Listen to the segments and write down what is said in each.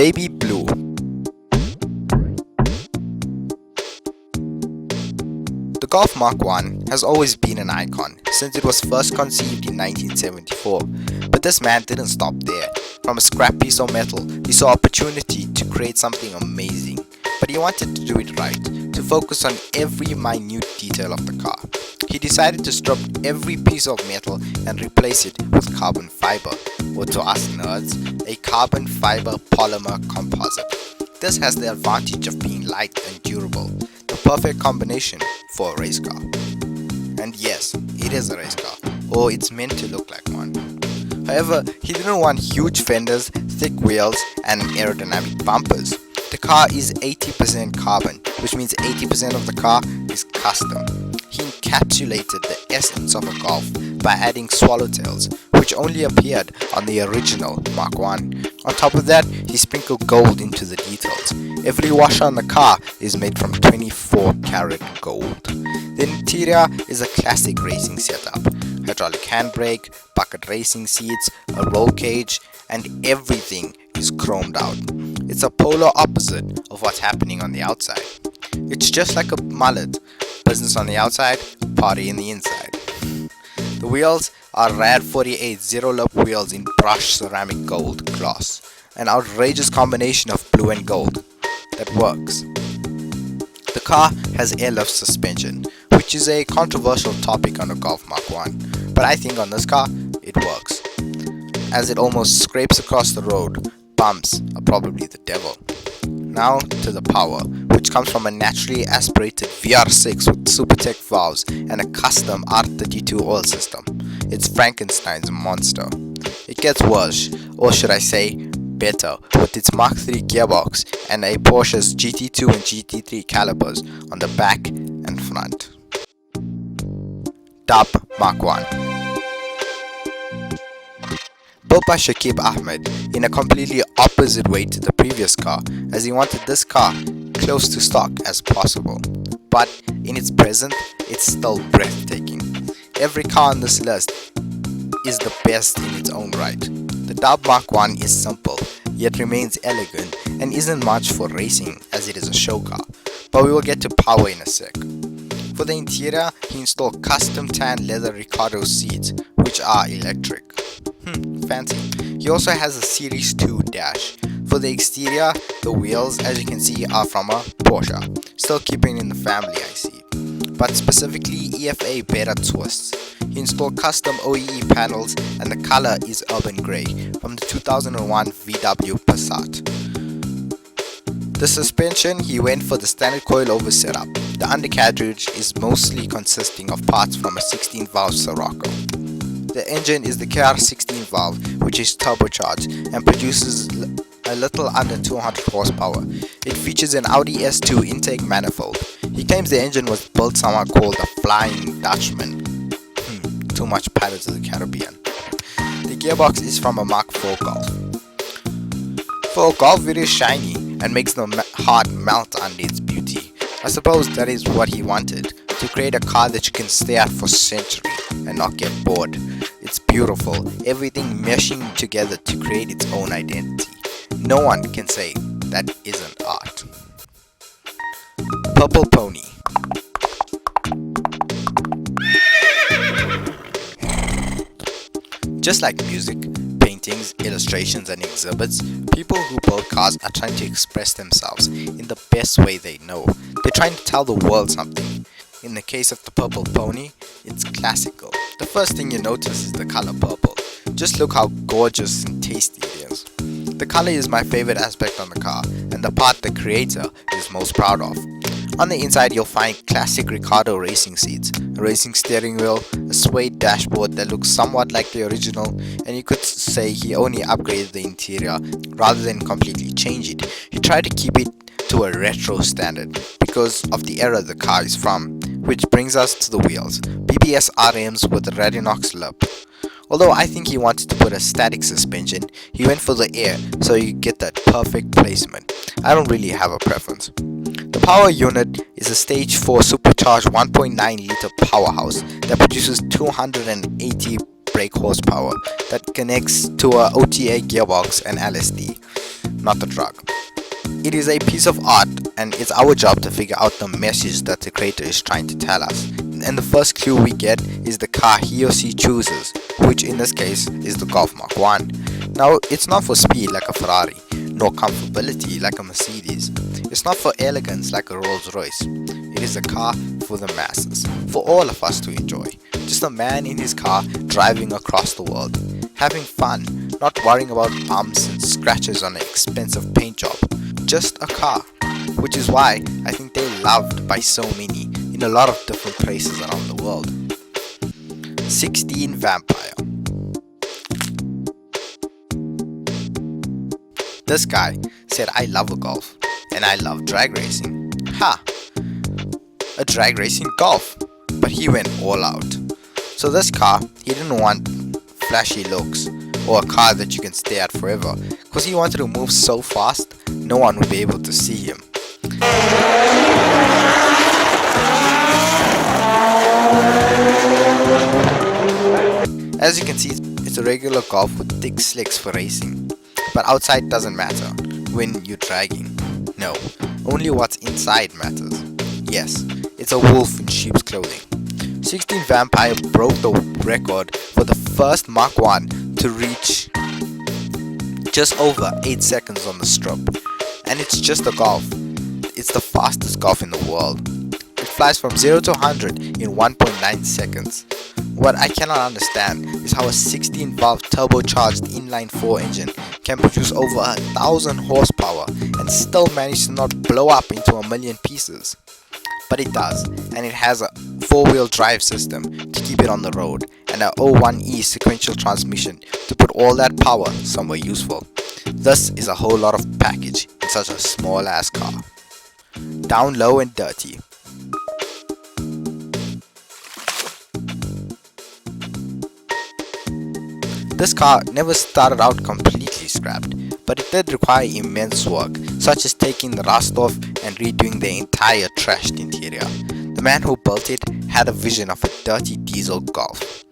Baby Blue. The Golf Mark I has always been an icon since it was first conceived in 1974, but this man didn't stop there. From a scrap piece of metal, he saw opportunity to create something amazing, but he wanted to do it right, to focus on every minute detail of the car. He decided to strip every piece of metal and replace it with carbon fiber, or to us nerds, a carbon fiber polymer composite. This has the advantage of being light and durable, the perfect combination for a race car. And yes, it is a race car, or it's meant to look like one. However, he didn't want huge fenders, thick wheels, and aerodynamic bumpers. The car is 80% carbon, which means 80% of the car is custom. He encapsulated the essence of a Golf by adding swallowtails, which only appeared on the original Mark I. On top of that, he sprinkled gold into the details. Every washer on the car is made from 24 karat gold. The interior is a classic racing setup. Hydraulic handbrake, bucket racing seats, a roll cage, and everything is chromed out. It's a polar opposite of what's happening on the outside. It's just like a mullet. Business on the outside, party in the inside. The wheels are Rad 48 zero lip wheels in brushed ceramic gold gloss. An outrageous combination of blue and gold that works. The car has airlift suspension, which is a controversial topic on a Golf Mark I, but I think on this car, it works. As it almost scrapes across the road, bumps are probably the devil. Now to the power, which comes from a naturally aspirated VR6 with Supertech valves and a custom R32 oil system. It's Frankenstein's monster. It gets worse, or should I say, better, with its Mark III gearbox and a Porsche's GT2 and GT3 calipers on the back and front. Dub Mark I. Built by Shakib Ahmed in a completely opposite way to the previous car, as he wanted this car close to stock as possible. But in its present, it's still breathtaking. Every car on this list is the best in its own right. The Dub Mark I is simple, yet remains elegant and isn't much for racing as it is a show car, but we will get to power in a sec. For the interior, he installed custom tan leather Recaro seats, which are electric. Fancy. He also has a Series 2 dash. For the exterior, the wheels, as you can see, are from a Porsche. Still keeping in the family, I see. But specifically EFA Beta twists. He installed custom OEE panels and the color is urban grey from the 2001 VW Passat. The suspension, he went for the standard coilover setup. The undercarriage is mostly consisting of parts from a 16-valve Scirocco. The engine is the KR16 valve, which is turbocharged and produces a little under 200 horsepower. It features an Audi S2 intake manifold. He claims the engine was built somewhere called the Flying Dutchman. Too much Pirates of the Caribbean. The gearbox is from a Mark IV Golf. For a Golf, it is shiny and makes the heart melt under its beauty. I suppose that is what he wanted, to create a car that you can stare at for centuries and not get bored. It's beautiful, everything meshing together to create its own identity. No one can say that isn't art. Purple Pony. Just like music, paintings, illustrations and exhibits, people who build cars are trying to express themselves in the best way they know. They're trying to tell the world something. In the case of the Purple Pony, it's classical. The first thing you notice is the color purple. Just look how gorgeous and tasty it is. The color is my favorite aspect on the car, and the part the creator is most proud of. On the inside you'll find classic Recaro racing seats, a racing steering wheel, a suede dashboard that looks somewhat like the original, and you could say he only upgraded the interior rather than completely change it. He tried to keep it to a retro standard because of the era the car is from, which brings us to the wheels. BBS RMs with a Radinox lip. Although I think he wanted to put a static suspension, he went for the air so you get that perfect placement. I don't really have a preference. The power unit is a stage 4 supercharged 1.9 liter powerhouse that produces 280 brake horsepower that connects to a OTA gearbox and LSD. not the drug. It is a piece of art, and it's our job to figure out the message that the creator is trying to tell us. And the first clue we get is the car he or she chooses, which in this case is the Golf Mark 1. Now, it's not for speed like a Ferrari, nor comfortability like a Mercedes. It's not for elegance like a Rolls Royce. It is a car for the masses, for all of us to enjoy. Just a man in his car driving across the world, having fun, not worrying about bumps and scratches on an expensive paint job. Just a car, which is why I think they're loved by so many in a lot of different places around the world. 16 Vampire. This guy said, I love a Golf and I love drag racing. Ha! A drag racing Golf, but he went all out. So this car, he didn't want flashy looks or a car that you can stare at forever, because he wanted to move so fast no one would be able to see him. As you can see, it's a regular Golf with thick slicks for racing, but outside doesn't matter when you're dragging. No, only what's inside matters. Yes, it's a wolf in sheep's clothing. 16 Vampire broke the record for the first Mach 1 to reach just over 8 seconds on the strip. And it's just a Golf. It's the fastest Golf in the world. It flies from 0 to 100 in 1.9 seconds. What I cannot understand is how a 16 valve turbocharged inline-4 engine can produce over 1,000 horsepower and still manage to not blow up into a million pieces. But it does, and it has a 4-wheel drive system to keep it on the road, and a 01E sequential transmission to put all that power somewhere useful. This is a whole lot of package in such a small ass car. Down low and dirty. This car never started out completely scrapped, but it did require immense work, such as taking the rust off and redoing the entire trashed interior. The man who built it had a vision of a dirty diesel Golf.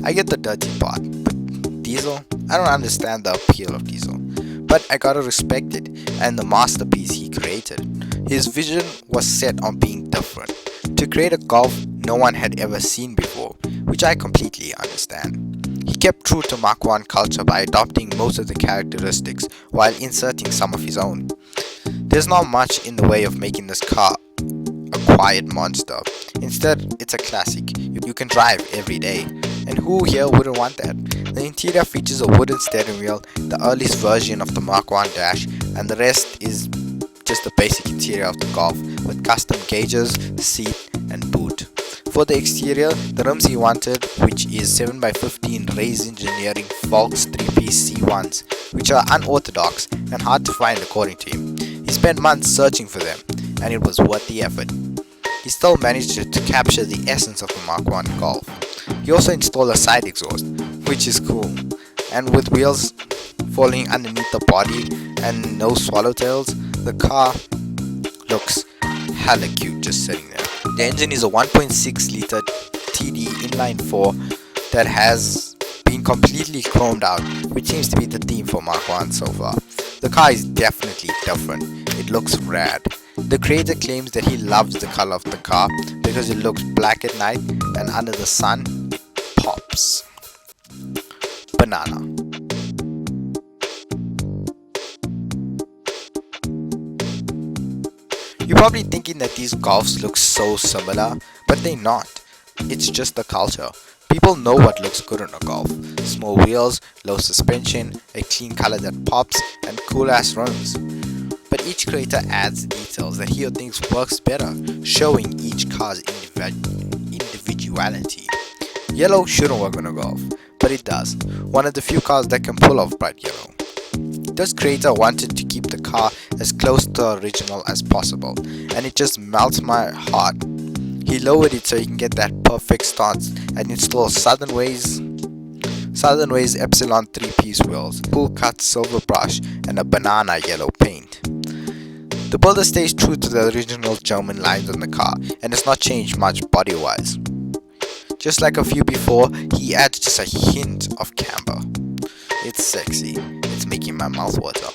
I get the dirty part, but diesel? I don't understand the appeal of diesel. But I gotta respect it and the masterpiece he created. His vision was set on being different, to create a Golf no one had ever seen before, which I completely understand. He kept true to Mach 1 culture by adopting most of the characteristics while inserting some of his own. There's not much in the way of making this car a quiet monster. Instead, it's a classic you can drive every day. And who here wouldn't want that? The interior features a wooden steering wheel, the earliest version of the Mach 1 dash, and the rest is just the basic interior of the Golf with custom gauges, seat and boot. For the exterior, the rims he wanted, which is 7x15 Rays Engineering Volks 3-piece C1s, which are unorthodox and hard to find according to him. He spent months searching for them, and it was worth the effort. He still managed to capture the essence of the Mach 1 Golf. He also installed a side exhaust, which is cool, and with wheels falling underneath the body and no swallowtails, the car looks hella cute just sitting there. The engine is a 1.6 liter TD inline 4 that has been completely chromed out, which seems to be the theme for Mach 1 so far. The car is definitely different. It looks rad. The creator claims that he loves the color of the car because it looks black at night and under the sun it pops. Banana. You're probably thinking that these Golfs look so similar, but they're not. It's just the culture. People know what looks good on a Golf. Small wheels, low suspension, a clean color that pops, and cool ass rims. But each creator adds details that he or thinks works better, showing each car's individuality. Yellow shouldn't work on a Golf, but it does. One of the few cars that can pull off bright yellow. This creator wanted to keep the car as close to the original as possible, and it just melts my heart. He lowered it so you can get that perfect stance and install Southern Ways Epsilon 3-piece wheels, full cut silver brush, and a banana yellow paint. The builder stays true to the original German lines on the car and has not changed much body wise. Just like a few before, he adds just a hint of camber. It's sexy. It's making my mouth water.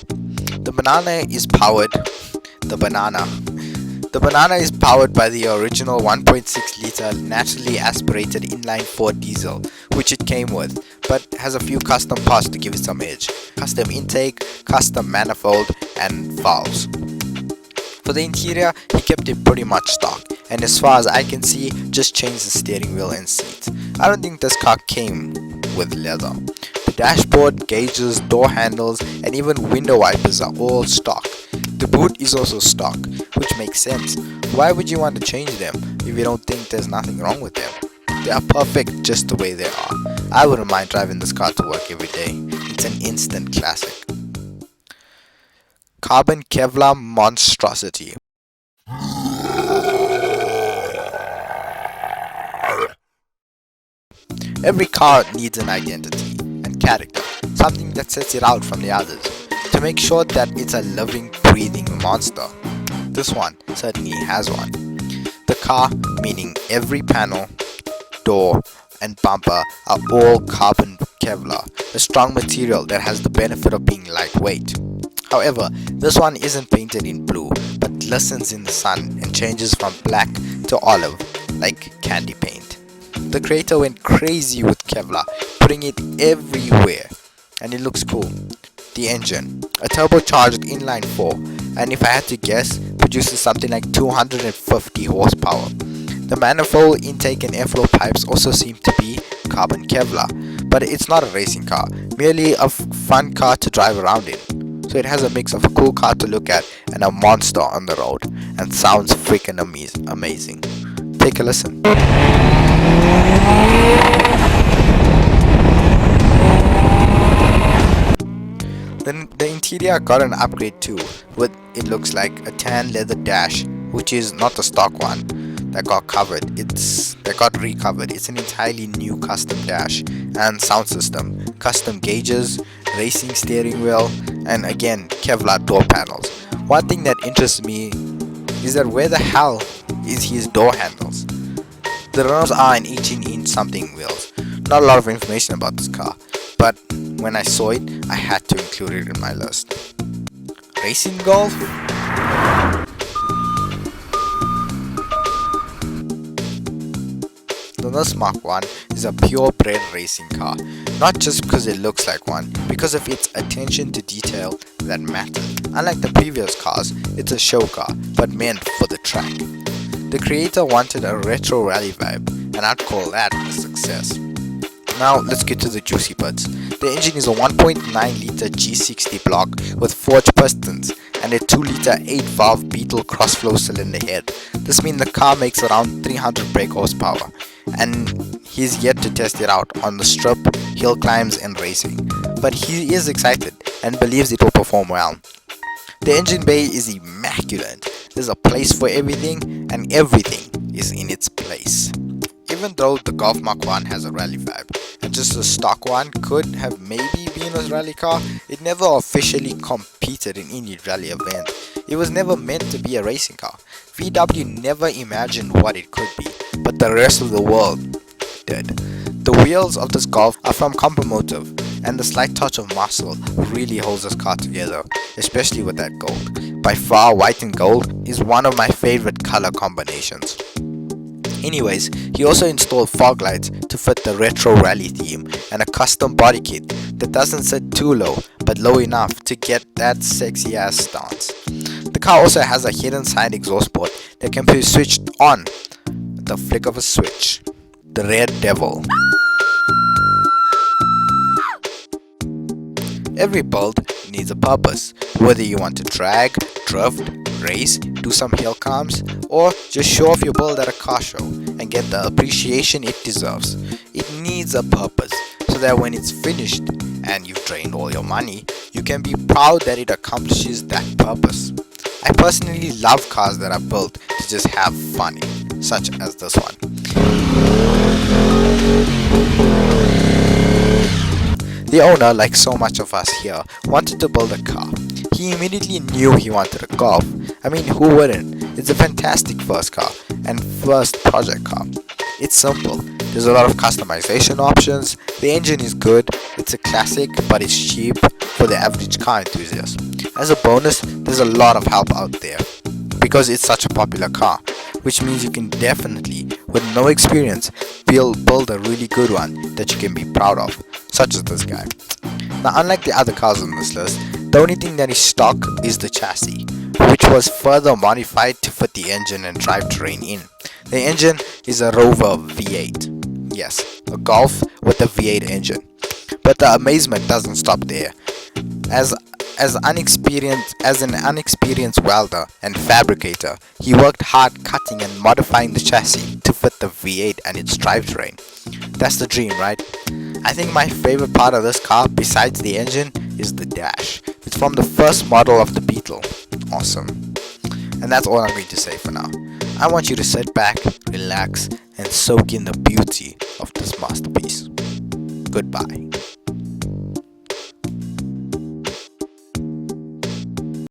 The banana is powered. The banana. The banana is powered by the original 1.6 litre naturally aspirated inline-4 diesel, which it came with, but has a few custom parts to give it some edge. Custom intake, custom manifold, and valves. For the interior, he kept it pretty much stock, and as far as I can see, just changed the steering wheel and seats. I don't think this car came with leather. The dashboard, gauges, door handles, and even window wipers are all stock. The boot is also stock, which makes sense. Why would you want to change them if you don't think there's nothing wrong with them? They are perfect just the way they are. I wouldn't mind driving this car to work every day. It's an instant classic. Carbon Kevlar monstrosity. Every car needs an identity and character, something that sets it out from the others, to make sure that it's a living, breathing monster. This one certainly has one. The car, meaning every panel, door, and bumper, are all carbon Kevlar, a strong material that has the benefit of being lightweight. However, this one isn't painted in blue, but glistens in the sun and changes from black to olive, like candy paint. The creator went crazy with Kevlar, putting it everywhere, and it looks cool. The engine, a turbocharged inline-4, and if I had to guess, produces something like 250 horsepower. The manifold, intake and airflow pipes also seem to be carbon Kevlar, but it's not a racing car, merely a fun car to drive around in. So it has a mix of a cool car to look at and a monster on the road, and sounds freaking amazing. Take a listen. Then the interior got an upgrade too, with it looks like a tan leather dash, which is not the stock one that got recovered. It's an entirely new custom dash and sound system, custom gauges, racing steering wheel, and again Kevlar door panels. One thing that interests me is that where the hell is his door handles? The rims are an 18-inch something wheels. Not a lot of information about this car, but when I saw it, I had to include it in my list. Racing Golf? The Nurse Mark 1 is a purebred racing car, not just because it looks like one, because of its attention to detail that matters. Unlike the previous cars, it's a show car, but meant for the track. The creator wanted a retro rally vibe, and I'd call that a success. Now let's get to the juicy bits. The engine is a 1.9 litre G60 block with forged pistons and a 2 litre 8 valve Beetle crossflow cylinder head. This means the car makes around 300 brake horsepower, and he's yet to test it out on the strip, hill climbs and racing. But he is excited and believes it will perform well. The engine bay is immaculate. There's a place for everything, and everything is in its place. Even though the Golf Mach 1 has a rally vibe, and just a stock one could have maybe been a rally car, it never officially competed in any rally event. It was never meant to be a racing car. VW never imagined what it could be, but the rest of the world did. The wheels of this Golf are from Compomotive, and the slight touch of muscle really holds this car together, especially with that gold. By far, white and gold is one of my favorite color combinations. Anyways, he also installed fog lights to fit the retro rally theme and a custom body kit that doesn't sit too low but low enough to get that sexy ass stance. The car also has a hidden side exhaust port that can be switched on at the flick of a switch. The Red Devil. Every build needs a purpose, whether you want to drag, drift, race, do some hill climbs, or just show off your build at a car show and get the appreciation it deserves. It needs a purpose so that when it's finished and you've drained all your money, you can be proud that it accomplishes that purpose. I personally love cars that are built to just have fun in, such as this one. The owner, like so much of us here, wanted to build a car. He immediately knew he wanted a Golf. I mean, who wouldn't? It's a fantastic first car and first project car. It's simple. There's a lot of customization options. The engine is good. It's a classic, but it's cheap for the average car enthusiast. As a bonus, there's a lot of help out there because it's such a popular car, which means you can definitely, with no experience, build a really good one that you can be proud of, such as this guy. Now, unlike the other cars on this list, the only thing that is stock is the chassis, which was further modified to fit the engine and drivetrain in. The engine is a Rover V8. Yes, a Golf with a V8 engine. But the amazement doesn't stop there. As an unexperienced welder and fabricator, he worked hard cutting and modifying the chassis to fit the V8 and its drivetrain. That's the dream, right? I think my favorite part of this car, besides the engine, is the dash. It's from the first model of the Beetle. Awesome. And that's all I'm going to say for now. I want you to sit back, relax, and soak in the beauty of this masterpiece. Goodbye.